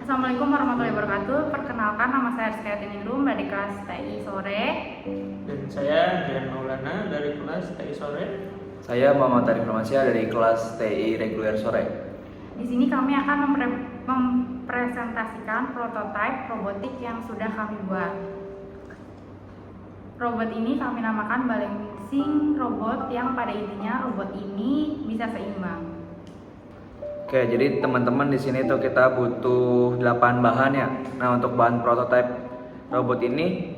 Assalamualaikum warahmatullahi wabarakatuh. Perkenalkan, nama saya Rizky Nindum dari kelas TI sore. Dan saya Gian Maulana dari kelas TI sore. Saya Muhammad Arif Ramansyah dari kelas TI reguler sore. Di sini kami akan mempresentasikan prototipe robotik yang sudah kami buat. Robot ini kami namakan balancing robot, yang pada intinya robot ini bisa seimbang. Oke, jadi teman-teman di sini tuh kita butuh 8 bahan ya. Nah, untuk bahan prototipe robot ini,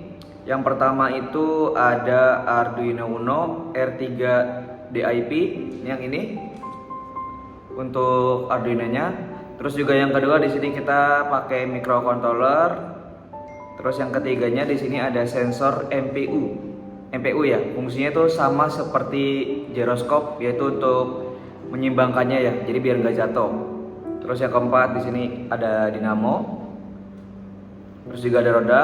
yang pertama itu ada Arduino Uno R3 DIP yang ini untuk Arduino-nya. Terus juga yang kedua di sini kita pakai microcontroller. Terus yang ketiganya di sini ada sensor MPU. MPU ya, fungsinya itu sama seperti gyroscope, yaitu untuk menyimbangkannya ya, jadi biar nggak jatuh. Terus yang keempat di sini ada dinamo. Terus juga ada roda,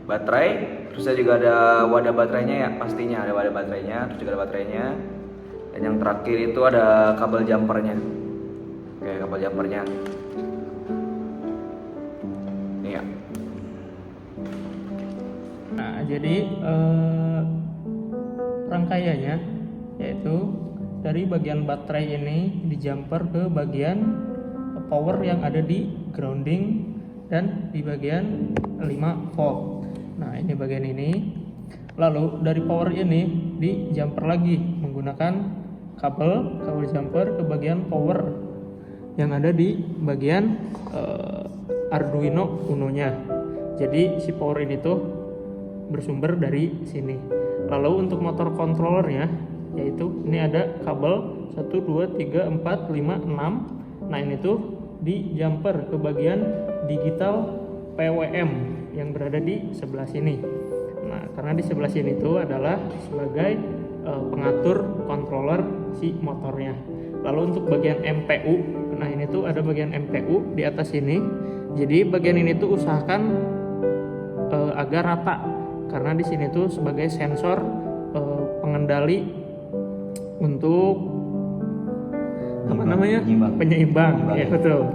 baterai. Terus juga ada wadah baterainya ya, pastinya ada wadah baterainya. Terus juga ada baterainya. Dan yang terakhir itu ada kabel jumpernya. Oke, kabel jumpernya. Ini ya. Nah, jadi rangkaiannya yaitu dari bagian baterai ini di jumper ke bagian power yang ada di grounding dan di bagian 5 volt. Nah, ini bagian ini. Lalu dari power ini di jumper lagi menggunakan kabel jumper ke bagian power yang ada di bagian Arduino Uno-nya. Jadi si power ini tuh bersumber dari sini. Lalu untuk motor controllernya, yaitu ini ada kabel 1, 2, 3, 4, 5, 6. Nah, ini tuh di jumper ke bagian digital PWM yang berada di sebelah sini. Nah, karena di sebelah sini itu adalah sebagai pengatur controller si motornya. Lalu untuk bagian MPU, nah ini tuh ada bagian MPU di atas sini. Jadi bagian ini tuh usahakan agar rata, karena di sini tuh sebagai sensor pengendali untuk penyeimbang. Ya, betul.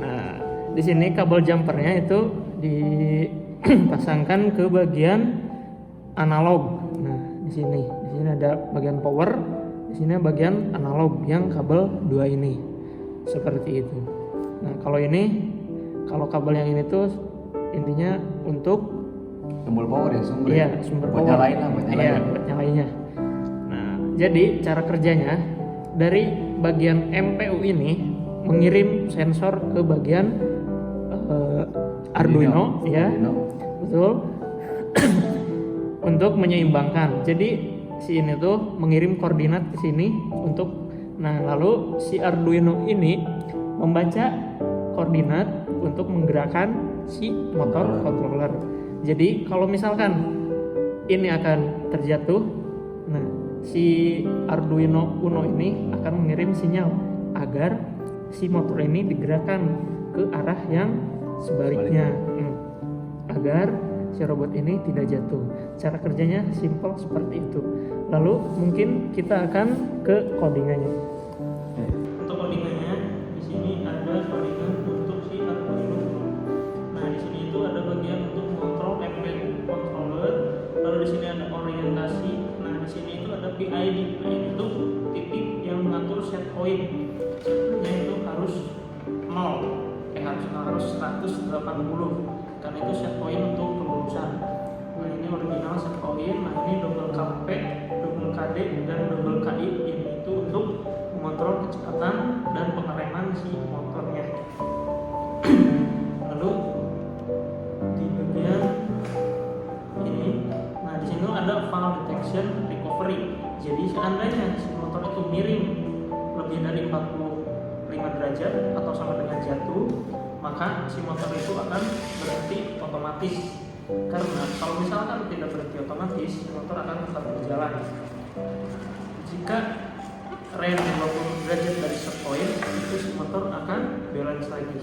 Nah, di sini kabel jumpernya itu dipasangkan ke bagian analog. Nah, di sini ada bagian power, di sini bagian analog yang kabel 2 ini. Seperti itu. Nah, kalau kabel yang ini tuh intinya untuk Tombol power ya, sumber. Iya, sumber buat power. nyalain lah, buat nyalain. Iya, buat nyalainnya. Nah, jadi cara kerjanya dari bagian MPU ini mengirim sensor ke bagian Arduino, ya. Arduino. Betul. Untuk menyeimbangkan. Jadi si ini tuh mengirim koordinat ke sini lalu si Arduino ini membaca koordinat untuk menggerakkan si motor controller. Jadi kalau misalkan ini akan terjatuh, nah si Arduino Uno ini akan mengirim sinyal agar si motor ini digerakkan ke arah yang sebaliknya, agar si robot ini tidak jatuh. Cara kerjanya simple seperti itu. Lalu mungkin kita akan ke codingannya. Untuk codingannya di sini ada codingan untuk si Arduino Uno. Nah, di sini itu ada bagian untuk mengontrol MPU controller. Lalu di sini ada orientasi. Nah, di sini itu ada PID. Nah, ini tuh titik yang mengatur set point. Setnya itu harus 0. Harus 180. Karena itu set point untuk kelulusan. Nah, ini original set point. Nah, ini double KP, double KD, dan double KI. Ini itu untuk mengontrol kecepatan dan pengereman si motornya. Lalu di bagian ini, nah di sini ada valve detection recovery. Jadi seandainya si motor itu miring lebih dari 45 derajat atau sama dengan jatuh, maka si motor itu akan berhenti otomatis. Karena kalau misalkan tidak berhenti otomatis, motor akan tetap berjalan. Jika rem 20 derajat dari set point, itu si motor akan balance lagi.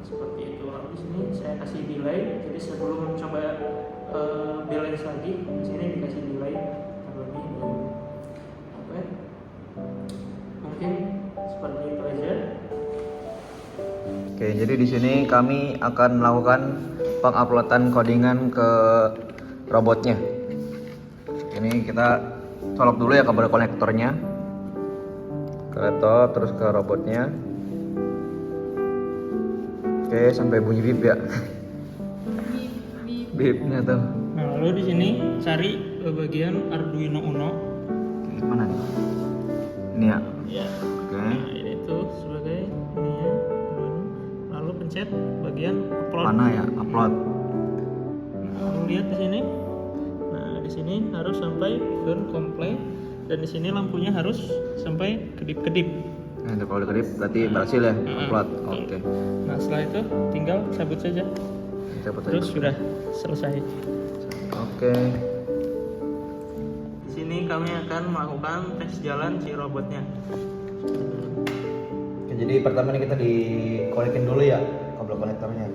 Seperti itu. Lalu di sini saya kasih delay. Jadi sebelum coba balance lagi, di sini dikasih delay terlebih dahulu. Oke. Mungkin seperti itu aja. Oke, Oke, jadi di sini kami akan melakukan penguploadan codingan ke robotnya. Ini kita colok dulu ya kabel konektornya ke laptop, terus ke robotnya. Oke, sampai bunyi bip ya. Bipnya tuh. Nah, lalu di sini cari bagian Arduino Uno. Oke, mana nih? Ini ya. Ya. Oke. Nah, ini tuh sebagai ininya Arduino. Lalu pencet bagian upload. Mana ya? Upload. Nah, lalu lihat di sini. Nah, di sini harus sampai burn complete dan di sini lampunya harus sampai kedip-kedip. Nah, itu kalau dikedip berarti berhasil ya upload. Oke. Nah, setelah itu tinggal cabut saja. Cabut Terus aja. sudah selesai. Oke. Di sini kami akan melakukan tes jalan si robotnya. Oke, jadi pertama ini kita dikonekin dulu ya kabel konektornya.